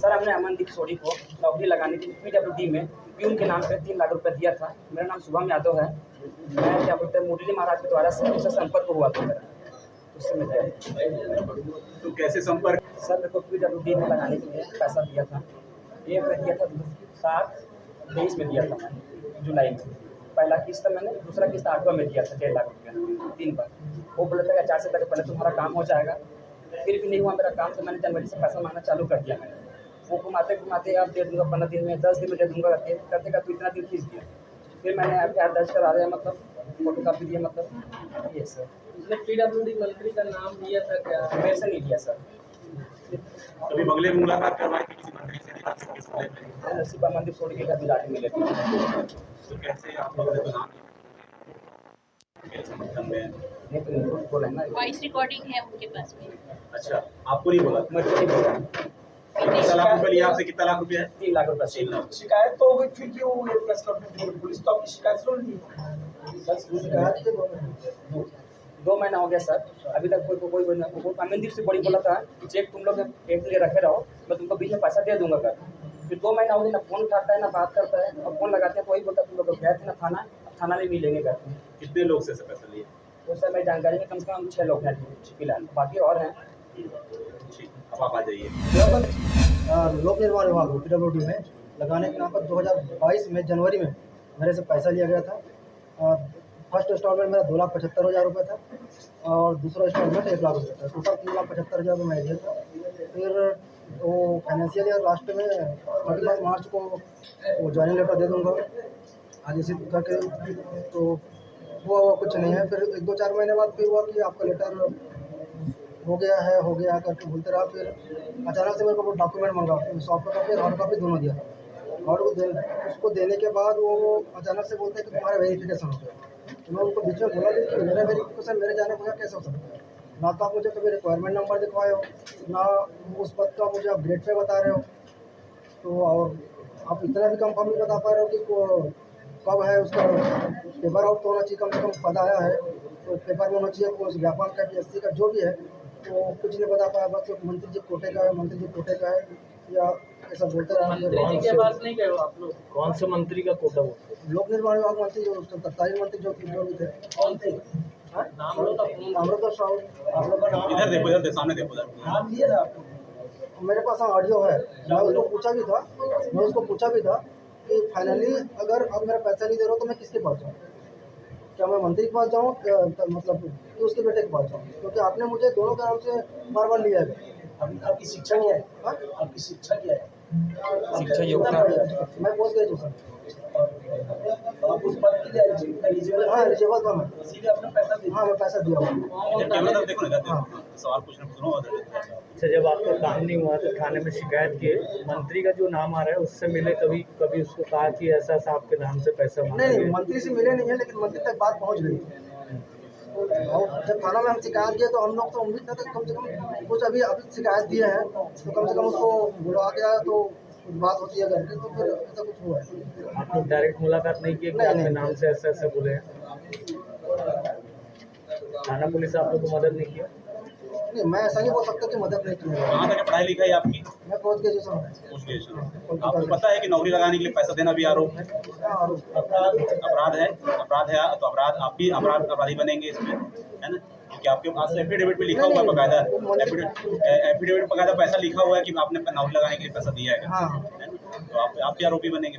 Sir हमने अमनदीप सोडी को नौकरी लगाने के लिए पीडब्ल्यूडी में प्यून के नाम पे 3 लाख रुपए दिया था। मेरा नाम शुभम यादव है। मैं क्या बोलते हैं मुरली महाराज के द्वारा से उससे संपर्क हुआ था मेरा, उससे मैं गया। तो कैसे संपर्क? सर मेरे को पीडब्ल्यूडी में लगाने के लिए पैसा दिया था। एक में दिया था 7/23 में दिया था मैंने, जुलाई में। पहला किस्त मैंने, दूसरा किस्त 8वां में दिया था 1.5 लाख रुपया 3 बार। वो बोला था कि 4 से पहले तुम्हारा काम हो जाएगा। फिर भी नहीं हुआ मेरा काम, तो मैंने जनवरी से पैसा मांगना चालू कर दिया मैंने। वो घुमाते घुमाते अब दे दूँगा 15 दिन में, 10 दिन में दे दूँगा करते तो इतना दिन खींच दिया। फिर मैंने FIR दर्ज करा दिया, मतलब फोटो कापी दिया, मतलब ये सर। इसने पीडब्ल्यूडी मंत्री का नाम दिया था क्या? मेरे से नहीं दिया सर। कभी बगले में मुलाकात करवाई थी किसी मंत्री से? नसीबा मंदिर छोड़ के कभी लाके मिले थे। तो कैसे आप लोगों ने नाम समर्थन में? नहीं तो नहीं बोला है ना। वॉइस रिकॉर्डिंग है उनके पास में। अच्छा, आपको नहीं बोला? मुझे नहीं बोला। कितना लाख रुपए लिया आपसे? कितना लाख रुपए है? 3 लाख रुपये। 3 लाख। शिकायत तो हो गई, फिर क्यों ये प्रेस कॉन्फ्रेंस में पुलिस तो आपकी शिकायत सुन ली? शिकायत के 2 महीना हो गया सर, अभी तक कोई अमनदीप से बड़ी बोला था कि चेक तुम लोग एक लिए रखे रहो, मैं तुमको बीच में पैसा दे दूंगा कर। फिर 2 महीना हो गया, ना फोन उठाता है ना बात करता है। और फोन लगाते हैं तो वही बोलता है तुम लोग गए थे ना थाना, अब थाना में मिलेंगे करते हैं। कितने लोग से पैसा लिए? तो सर मेरी जानकारी में कम से कम 6 लोग हैं फिलहाल, बाकी और हैं। ठीक, अब आप आ जाइए। लोक निर्माण विभाग पीडब्ल्यूडी में लगाने के नाम पर 2022 में जनवरी में मेरे से पैसा लिया गया था। फर्स्ट इंस्टॉलमेंट मेरा 2,75,000 रुपये था और दूसरा इंस्टॉलमेंट 1 लाख रुपये था। टोटल 3,75,000 रुपये मैं दिया था। फिर वो फाइनेंशियल ईयर लास्ट में 31 मार्च को वो ज्वाइनिंग लेटर दे दूँगा आज इसी करके, तो वो कुछ नहीं है। फिर 1-2-4 महीने बाद फिर हुआ कि आपका लेटर हो गया करके बोलते रहा। फिर अचानक से मेरे को वो डॉक्यूमेंट मंगा, फिर सॉफ्ट कॉपी और हार्ड कॉपी दोनों दिया। और उसको देने के बाद वो अचानक से बोलते हैं कि तुम्हारा वेरिफिकेशन हो गया। तो मैं उनको बीच में बोला कि मेरा वेरिफिकेशन मेरे जाने को कैसे हो सकता है? ना तो आप मुझे कभी रिक्वायरमेंट नंबर दिखवाए हो, ना उस पद का मुझे आप ग्रेड पे बता रहे हो। तो और आप इतना भी कंफर्म नहीं बता पा रहे हो कि कब है उसका पेपर आउट होना चाहिए, कम से कम पद आया है तो पेपर में होना चाहिए। उस व्यापार का PSC का जो भी है तो कुछ नहीं बता पाया। बस मंत्री जी कोटे का है या ऐसा बोलते रहे। मंत्री जी के पास नहीं गए हो आप लोग? कौन से मंत्री का कोटा बोलते हैं? लोक निर्माण विभाग मंत्री जो तत्कालीन मंत्री जो भी थे। कौन थे? नाम लो तो अमृता साहू। आप लोग का नाम इधर देखो, इधर सामने देखो इधर। नाम लिए था आपको? मेरे पास ऑडियो है। मैं उसको पूछा भी था कि फाइनली अगर अब मेरा पैसा नहीं दे रहा हो तो मैं किसके पास जाऊँ? क्या मैं मंत्री के पास जाऊँ, मतलब कि उसके बेटे के पास जाऊँ? क्योंकि आपने मुझे दोनों के नाम से बार लिया है। आपकी शिक्षा क्या है? आपकी शिक्षा क्या है? शिक्षा योग्यता मैं पोस्ट ग्रेजुएशन। आप उस पद के लिए एलिजिबल? हाँ, एलिजिबल था मैं। इसीलिए आपने पैसा दिया? हाँ, मैं पैसा दिया हूँ। कैमरा तरफ देखो ना, इधर देखो। सवाल पूछना सुनो। अच्छा, जब आपका काम नहीं हुआ तो थाने में शिकायत किए, मंत्री का जो नाम आ रहा है उससे मिले, कभी उसको कहा कि ऐसा आपके नाम से पैसा मांगा? नहीं, मंत्री से मिले नहीं है, लेकिन मंत्री तक बात पहुँच गई। और जब थाना में हम शिकायत किए तो हम लोग तो उम्मीद था कि कम से कम कुछ अभी शिकायत दिए हैं तो कम से कम उसको बुलवा गया तो कुछ बात होती है करके, तो फिर ऐसा कुछ हुआ है। आप लोग डायरेक्ट मुलाकात नहीं किए कि आपके नाम से ऐसा बोले? थाना पुलिस आप लोग को मदद नहीं किया? नहीं, मैं ऐसा नहीं बोल सकता कि मदद नहीं की है। कहाँ तक पढ़ाई लिखाई आपकी? मैं पोस्ट ग्रेजुएशन हूँ। आपको पता है कि नौकरी लगाने के लिए पैसा देना भी आरोप है? अपराध है तो अपराध आप भी अपराधी बनेंगे इसमें, है ना? क्योंकि आपके पास एफिडेविट पे लिखा हुआ है बकायदा, एफिडेविट बकायदा पैसा लिखा हुआ है कि आपने नौकरी लगाने के लिए पैसा दिया है। हाँ, तो आप भी आरोपी बनेंगे।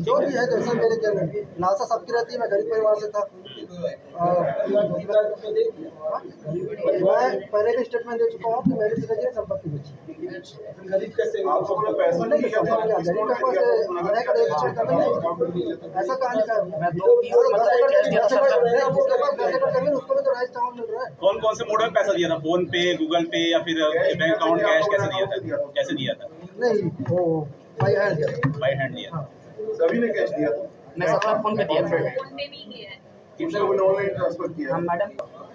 जो भी है जैसा मेरे क्या लालसा सबकी रहती है। मैं गरीब परिवार से था। मैं पहले भी स्टेटमेंट दे चुका हूँ कि मेरे पिताजी ने संपत्ति बेची। गरीब कैसे? आपको पैसा नहीं गरीब के पास ऐसा कहानी का उसको भी तो राइट चावल मिल रहा है। कौन से मोड में पैसा दिया था? फोन पे, गूगल पे या फिर बैंक अकाउंट कैश? कैसे दिया था? नहीं, वो बाई हैंड दिया था। सभी ने कैश दिया था? मैं अपना फोन पे दिया था। फोन पे भी गया है। ऑनलाइन ट्रांसफर किया? हम मैडम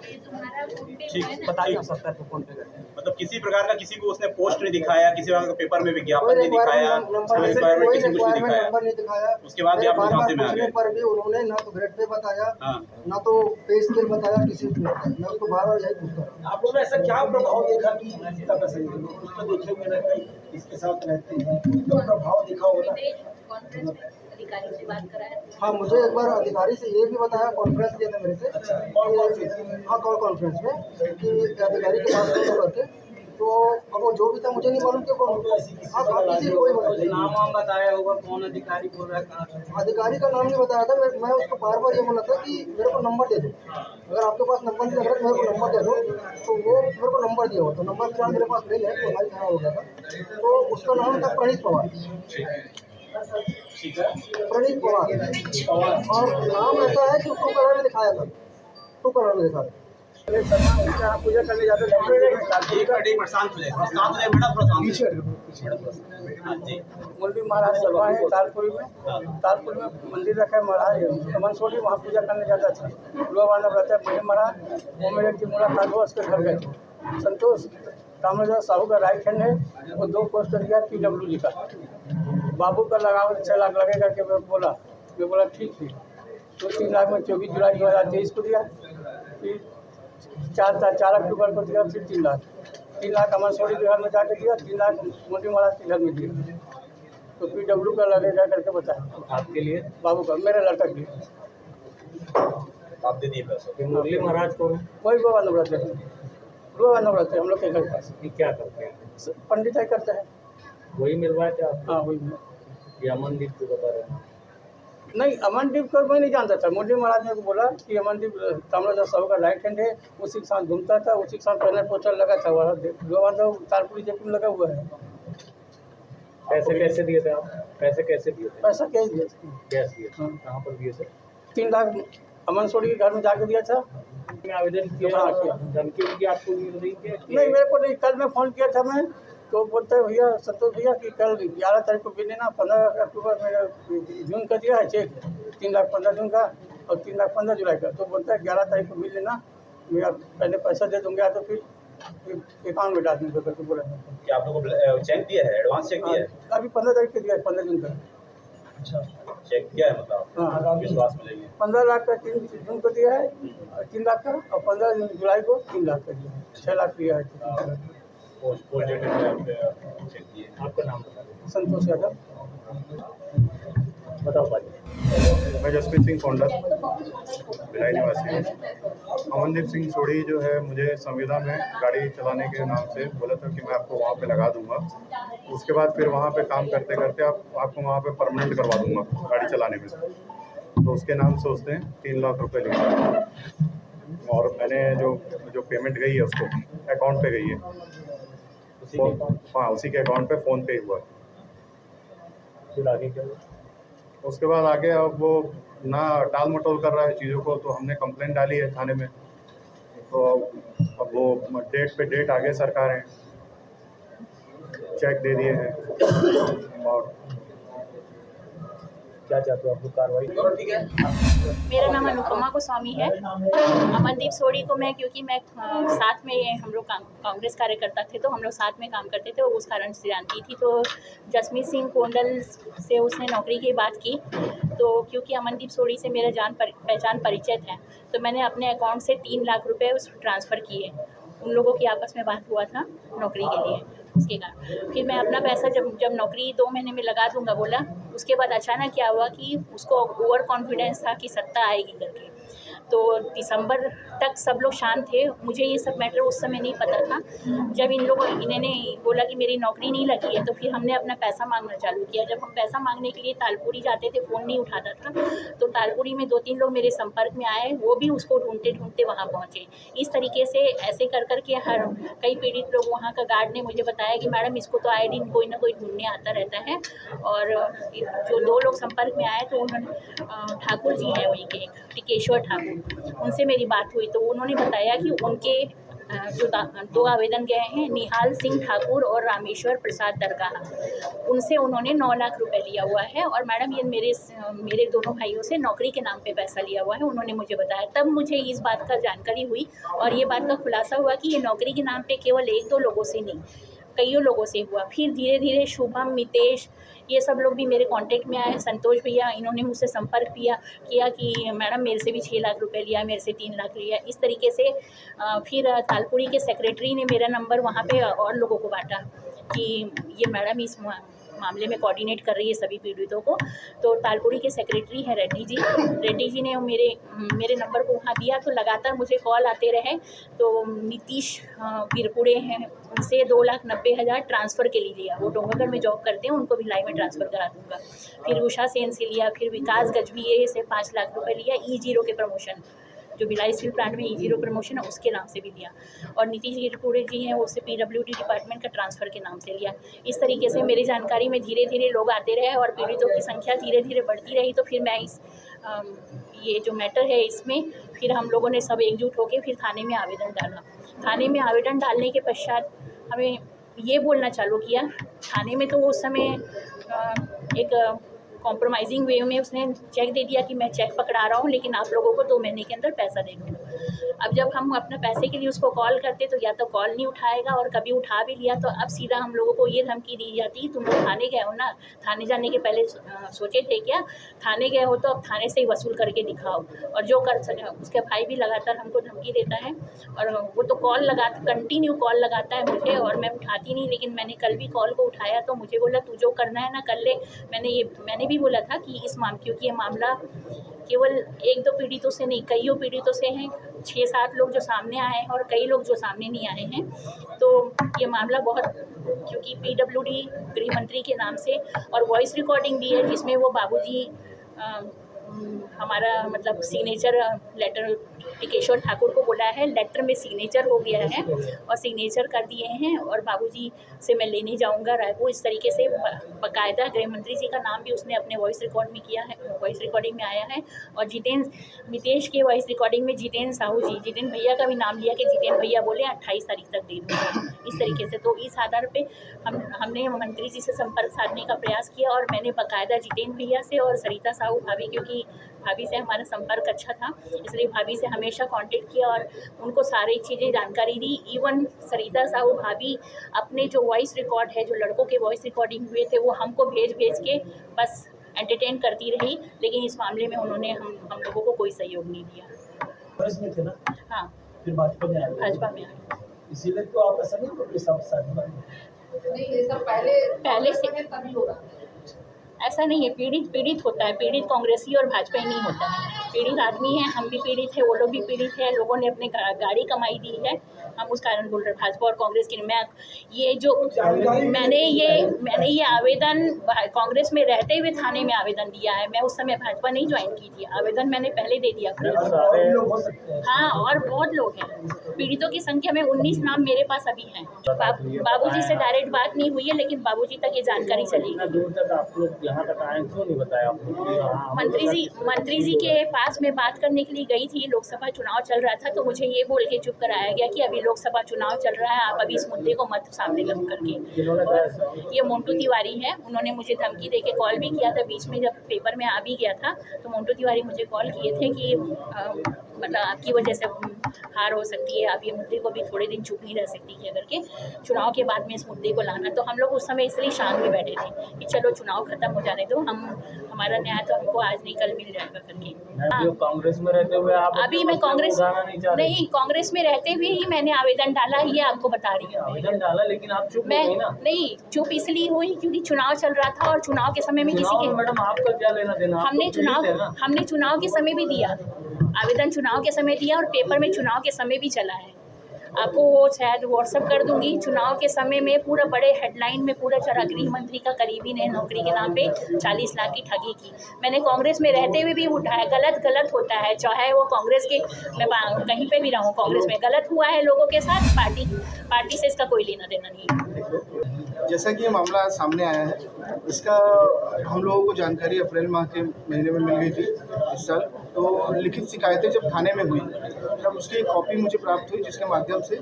ये तुम्हारा फोन पे ठीक, है ना? बता नहीं सकता है तो फोन पे करते हैं। मतलब किसी प्रकार का किसी को उसने पोस्ट नहीं दिखाया, किसी प्रकार का पेपर में कोई विज्ञापन नहीं दिखाया, कोई रिक्वायरमेंट किसी को कुछ नहीं दिखाया। नंबर नहीं दिखाया। उसके बाद भी आप लोग झांसे में आ गए। पर भी उन्होंने ना तो ग्रेड पे बताया, हाँ। ना तो पे स्केल बताया, किसी को नहीं बताया। मैं उसको बार-बार यही पूछता रहा। आप लोगों ने ऐसा क्या प्रभाव देखा कि इतना पैसा नहीं देंगे? कुछ तो देखे होंगे ना, कहीं इसके साथ रहते हैं, तो प्रभाव देखा होगा ना। विदेश कॉन्फ्रेंस में अधिकारी से बात कराया। हाँ, मुझे एक बार अधिकारी से ये भी बताया, कॉन्फ्रेंस किया था मेरे से। Call conference. हाँ, कॉल कॉन्फ्रेंस में कि अधिकारी के पास फोन करके, तो अब वो जो भी था मुझे नहीं मालूम कि कौन। हाँ, किसी कोई मतलब नाम वाम बताया होगा, कौन अधिकारी बोल रहा है, कहाँ से? अधिकारी का नाम नहीं बताया था। मैं उसको बार-बार ये बोला था कि मेरे को नंबर दे दो। अगर आपके पास नंबर नहीं लग रहा है तो मेरे को नंबर दे दो। तो वो मेरे को नंबर दिया हुआ, तो नंबर फिलहाल मेरे पास नहीं है, तो मोबाइल खराब हो गया था। तो उसका नाम था प्रणीत पवार। ठीक है। प्रणीत पवार, और नाम ऐसा है कि उसको कलर में दिखाया था, टू कलर में दिखा था। पूजा करने जाते एक मिनट शांत हो जाए, शांत हो जाए मैडम, थोड़ा शांत हो जाए। हाँ जी। मुरली महाराज सभा है तालपुरी में। तालपुर में मंदिर रखा है महाराज मंसूरी, वहाँ पूजा करने जाता था। लोग आना रहता है मुरली महाराज, वो मेरे की मुलाकात हुआ, उसके घर गए थे। संतोष कामराज साहू का राइट हैंड है, वो 2 पोस्टर दिया PWD का। बाबू का लगाओ 6 लाख लगेगा कि मैं बोला ठीक है। तो 3 लाख में 24 जुलाई 2023 को दिया, फिर 4 अक्टूबर को दिया, फिर 3 लाख अमन सोरी के घर में जाके दिया, 3 लाख मोदी महाराज के घर में दिया। तो PW का लगेगा करके बताया। आपके लिए बाबू का, मेरे लड़का के लिए। आप दे दिए पैसे। मुरली महाराज को वही बाबा नवरत है, हम लोग के घर पास ये क्या करते हैं? पंडिताई करते हैं। वही मिलवाए थे आप? हाँ वही। ये अमनदीप को बता रहे हैं? नहीं, अमनदीप को मैं नहीं जानता था। मोदी महाराज ने बोला कि अमनदीप कामराज साहू का राइट हैंड है, उसी के साथ घूमता था, उसी के साथ पहले पोस्टर लगा था, वहाँ तालपुरी जेपी में लगा हुआ है। पैसे कैसे दिए थे आप? पैसे कैसे दिए थे? पैसा कैश दिया था। कैश दिए थे? हाँ। कहाँ पर दिए थे? 3 लाख अमन सोरी के घर में जाके दिया था। में आवेदन किया, हाँ, किया। धमकी उनकी आपको नहीं किया? नहीं, मेरे को नहीं, कल मैं फ़ोन किया था मैं, तो बोलते हैं भैया संतोष भैया कि कल 11 तारीख को बिल लेना, 15 अक्टूबर मेरा जून का दिया है चेक, 3 लाख 15 जून का और 3 लाख 15 जुलाई का। तो बोलता है 11 तारीख को बिल लेना, मैं पहले पैसा दे दूँगा तो फिर अकाउंट में डाल दूँगा करके बोला। क्या आप लोगों को चेक दिया है, एडवांस चेक दिया है? अभी 15 तारीख को दिया है, 15 जून का। चेक किया है, मतलब हाँ। आप विश्वास में लेंगे। 15 लाख का 3 जून को दिया है, 3 लाख का, और 15 जुलाई को 3 लाख का दिया है, 6 लाख दिया है। पोस्ट डेटेड में आपने चेक दिए। आपका नाम बता दीजिए। संतोष यादव। बताओ भाई। मैं जसप्रीत सिंह कोंडा, भिलाई निवासी हूँ। अमनदीप सिंह सोढ़ी जो है, मुझे संविदा में गाड़ी चलाने के नाम से बोला था कि मैं आपको वहाँ पे लगा दूंगा। उसके बाद फिर वहाँ पे काम करते करते आपको वहाँ पे परमानेंट करवा दूंगा गाड़ी चलाने में। तो उसके नाम से उसने 3 लाख रुपए लिए, और मैंने जो पेमेंट गई है उसको अकाउंट पे गई है। हाँ, उसी के अकाउंट पे फ़ोन पे हुआ। फिर आगे क्या हुआ? उसके बाद आगे अब वो ना टाल मटोल कर रहा है चीज़ों को, तो हमने कंप्लेंट डाली है थाने में। तो अब वो डेट पे डेट आगे सरकार है, चेक दे दिए हैं। और क्या चाहते हो आप लोग कार्रवाई? मेरा नाम अनुपमा गोस्वामी है। अमनदीप सोढ़ी को मैं, क्योंकि मैं साथ में हम लोग कांग्रेस कार्यकर्ता थे, तो हम लोग साथ में काम करते थे, उस कारण से जानती थी। तो जसमीत सिंह कोंडल से उसने नौकरी की बात की, तो क्योंकि अमनदीप सोढ़ी से मेरा पहचान परिचय है, तो मैंने अपने अकाउंट से 3 लाख रुपये उस ट्रांसफ़र किए। उन लोगों की आपस में बात हुआ था नौकरी के लिए, उसके कारण फिर मैं अपना पैसा जब नौकरी 2 महीने में लगा दूंगा बोला, उसके बाद अचानक क्या हुआ कि उसको ओवर कॉन्फिडेंस था कि सत्ता आएगी करके। तो दिसंबर तक सब लोग शांत थे। मुझे ये सब मैटर उस समय नहीं पता था। जब इन्होंने बोला कि मेरी नौकरी नहीं लगी है, तो फिर हमने अपना पैसा मांगना चालू किया। जब हम पैसा मांगने के लिए तालपुरी जाते थे, फ़ोन नहीं उठाता था, तो तालपुरी में 2-3 लोग मेरे संपर्क में आए, वो भी उसको ढूंढते ढूंढते वहाँ पहुँचे। इस तरीके से ऐसे कर के कई पीड़ित लोग, वहाँ का गार्ड ने मुझे बताया कि मैडम इसको तो आए दिन कोई ना कोई ढूंढने आता रहता है। और जो 2 लोग संपर्क में आए, तो उन्होंने ठाकुर जी हैं वहीं के, टिकेश्वर ठाकुर, उनसे मेरी बात हुई, तो उन्होंने बताया कि उनके दो आवेदन गए हैं, निहाल सिंह ठाकुर और रामेश्वर प्रसाद दरगाह, उनसे उन्होंने 9 लाख रुपए लिया हुआ है। और मैडम ये मेरे दोनों भाइयों से नौकरी के नाम पे पैसा लिया हुआ है, उन्होंने मुझे बताया। तब मुझे इस बात का जानकारी हुई और ये बात का खुलासा हुआ कि ये नौकरी के नाम पे केवल 1-2 लोगों से नहीं, कईयों लोगों से हुआ। फिर धीरे धीरे शुभम, मितेश, ये सब लोग भी मेरे कांटेक्ट में आए। संतोष भैया, इन्होंने मुझसे संपर्क किया कि मैडम मेरे से भी 6 लाख रुपए लिया, मेरे से 3 लाख लिया। इस तरीके से फिर तालपुरी के सेक्रेटरी ने मेरा नंबर वहाँ पे और लोगों को बांटा कि ये मैडम इस मामले में कोऑर्डिनेट कर रही है सभी पीड़ितों को। तो तालपुरी के सेक्रेटरी हैं रेड्डी जी ने मेरे नंबर को वहाँ दिया, तो लगातार मुझे कॉल आते रहे। तो नीतीश गिरपुड़े हैं, उनसे 2,90,000 ट्रांसफ़र के लिए लिया। वो डोंगरगढ़ में जॉब करते हैं, उनको भिलाई में ट्रांसफ़र करा दूँगा। फिर उषा सेन से लिया, फिर विकास गजभिये से 5 लाख रुपये लिया। E0 के प्रमोशन, जो भिलाई स्टील प्लांट में E0 प्रमोशन है उसके नाम से भी लिया। और नीतीश गिरपुड़े जी हैं, वो उससे PWD डिपार्टमेंट का ट्रांसफ़र के नाम से लिया। इस तरीके से मेरी जानकारी में धीरे धीरे लोग आते रहे और पीड़ितों की संख्या धीरे धीरे बढ़ती रही। तो फिर मैं ये जो मैटर है इसमें फिर हम लोगों ने सब एकजुट होकर फिर थाने में आवेदन डाला। थाने में आवेदन डालने के पश्चात हमें ये बोलना चालू किया थाने में, तो उस समय एक कॉम्प्रोमाइजिंग वे में उसने चेक दे दिया कि मैं चेक पकड़ा रहा हूँ, लेकिन आप लोगों को 2 महीने के अंदर पैसा दे दूँगा। अब जब हम अपने पैसे के लिए उसको कॉल करते तो या तो कॉल नहीं उठाएगा, और कभी उठा भी लिया तो अब सीधा हम लोगों को ये धमकी दी जाती, तुम लोग थाने गए हो ना, थाने जाने के पहले सोचे थे क्या? थाने गए हो तो अब थाने से ही वसूल करके दिखाओ। और जो कर सके, उसके भाई भी लगातार हमको धमकी देता है, और वो तो कंटिन्यू कॉल लगाता है मुझे, और मैं उठाती नहीं। लेकिन मैंने कल भी कॉल को उठाया तो मुझे बोला तू जो करना है ना कर ले। मैंने भी बोला था कि क्योंकि ये मामला केवल 1-2 पीड़ितों से नहीं, कईयों पीड़ितों से हैं, 6-7 लोग जो सामने आए हैं और कई लोग जो सामने नहीं आए हैं। तो ये मामला बहुत, क्योंकि PWD गृह मंत्री के नाम से और वॉइस रिकॉर्डिंग भी है जिसमें वो बाबूजी हमारा मतलब सिग्नेचर लेटर टिकेश्वर ठाकुर को बोला है, लेटर में सिग्नेचर हो गया है और सिग्नेचर कर दिए हैं, और बाबूजी से मैं लेने जाऊंगा रायपुर। इस तरीके से बाकायदा गृह मंत्री जी का नाम भी उसने अपने वॉइस रिकॉर्ड में किया है, वॉइस रिकॉर्डिंग में आया है। और मितेश के वॉइस रिकॉर्डिंग में जितेंद्र साहू जी, जितेंद्र भैया का भी नाम लिया कि जितेंद्र भैया बोले 28 तारीख तक दे दूँगा। इस तरीके से तो इस आधार पे हमने मंत्री जी से संपर्क साधने का प्रयास किया, और मैंने बाकायदा जितेंद्र भैया से और सरिता साहू भाभी, क्योंकि भाभी से हमारा संपर्क अच्छा था, इसलिए भाभी से हमेशा कांटेक्ट किया और उनको सारी चीज़ें जानकारी दी। इवन सरिता साहू भाभी अपने जो वॉइस रिकॉर्ड है, जो लड़कों के वॉइस रिकॉर्डिंग हुए थे, वो हमको भेज के बस एंटरटेन करती रही, लेकिन इस मामले में उन्होंने हम लोगों को कोई सहयोग नहीं दिया। कांग्रेस में थे ना, हाँ, फिर भाजपा में आए, भाजपा में आए। इसीलिए तो आप ऐसा नहीं कोई सब शादी नहीं, ये सब पहले से तभी होगा। ऐसा नहीं है, पीड़ित होता है, पीड़ित कांग्रेसी और भाजपा ही नहीं होता है। पीड़ित आदमी है, हम भी पीड़ित है, वो लोग भी पीड़ित है। लोगों ने अपने गाड़ी कमाई दी है, हम उस कारण बोल रहे हैं भाजपा और कांग्रेस की। मैंने ये आवेदन कांग्रेस में रहते हुए थाने में आवेदन दिया है। मैं उस समय भाजपा नहीं ज्वाइन की थी, आवेदन मैंने पहले दे दिया। हाँ, और बहुत लोग हैं, पीड़ितों की संख्या में 19 नाम मेरे पास अभी हैं। बाबूजी से डायरेक्ट बात नहीं हुई है, लेकिन बाबूजी तक ये जानकारी चली। दूर तक आप लोग यहाँ तक आए, क्यों नहीं बताया आप लोग? मंत्री जी के पास मैं बात करने के लिए गई थी, लोकसभा चुनाव चल रहा था, तो मुझे ये बोल के चुप कराया गया कि अभी लोकसभा चुनाव चल रहा है, आप अभी इस मुद्दे को मत सामने ला करके। और ये मोन्टू तिवारी है, उन्होंने मुझे धमकी दे के कॉल भी किया था बीच में, जब पेपर में आ भी गया था तो मोन्टू तिवारी मुझे कॉल किए थे कि मतलब आपकी वजह से हार हो सकती है, आप ये मुद्दे को भी थोड़े दिन चुप नहीं रह सकती कि अगर के चुनाव के बाद में इस मुद्दे को लाना। तो हम लोग उस समय इसलिए शांत में बैठे थे कि चलो चुनाव खत्म हो जाने दो, हमारा न्याय तो हमको आज नहीं कल मिल जाएगा करके। जो कांग्रेस में रहते हुए आप अभी मैं कांग्रेस नहीं, कांग्रेस में रहते हुए ही मैंने आवेदन डाला, ये आपको बता रही हूँ। आवेदन डाला, लेकिन आप चुप मैं हो गई ना? नहीं, चुप इसलिए हुई क्योंकि चुनाव चल रहा था, और चुनाव के समय में किसी के, मैडम आपका क्या लेना देना? हमने चुनाव के समय भी दिया आवेदन, चुनाव के समय दिया, और पेपर में चुनाव के समय भी चला है। आपको वो शायद व्हाट्सअप कर दूंगी। चुनाव के समय में पूरा बड़े हेडलाइन में पूरा चला, गृह मंत्री का करीबी ने नौकरी के नाम पे 40 लाख की ठगी की। मैंने कांग्रेस में रहते हुए भी उठाया। गलत होता है, चाहे वो कांग्रेस के, मैं कहीं पे भी रहूँ, कांग्रेस में गलत हुआ है लोगों के साथ, पार्टी से इसका कोई लेना देना नहीं। जैसा कि ये मामला सामने आया है, इसका हम लोगों को जानकारी अप्रैल माह के महीने में मिल गई थी इस साल। तो लिखित शिकायतें जब थाने में हुई तब उसकी एक कॉपी मुझे प्राप्त हुई, जिसके माध्यम से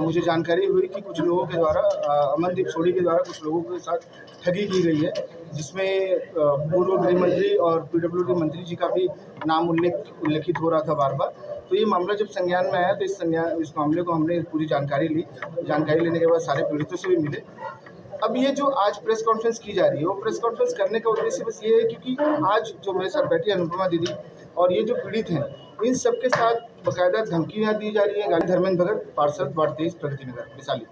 मुझे जानकारी हुई कि कुछ लोगों के द्वारा अमनदीप सोढ़ी के द्वारा कुछ लोगों के साथ ठगी की गई है, जिसमें पूर्व गृह मंत्री और PWD मंत्री जी का भी नाम उल्लेखित हो रहा था बार बार। तो ये मामला जब संज्ञान में आया तो इस मामले को हमने पूरी जानकारी ली। जानकारी लेने के बाद सारे पीड़ितों से भी मिले। अब ये जो आज प्रेस कॉन्फ्रेंस की जा रही है, वो प्रेस कॉन्फ्रेंस करने का उद्देश्य बस ये है क्योंकि आज जो मेरे साथ बैठी अनुपमा दीदी और ये जो पीड़ित हैं, इन सबके साथ बाकायदा धमकियाँ दी जा रही हैं। धर्मेंद्र भगत, पार्षद वार्ड 23, प्रगति नगर, वैशाली।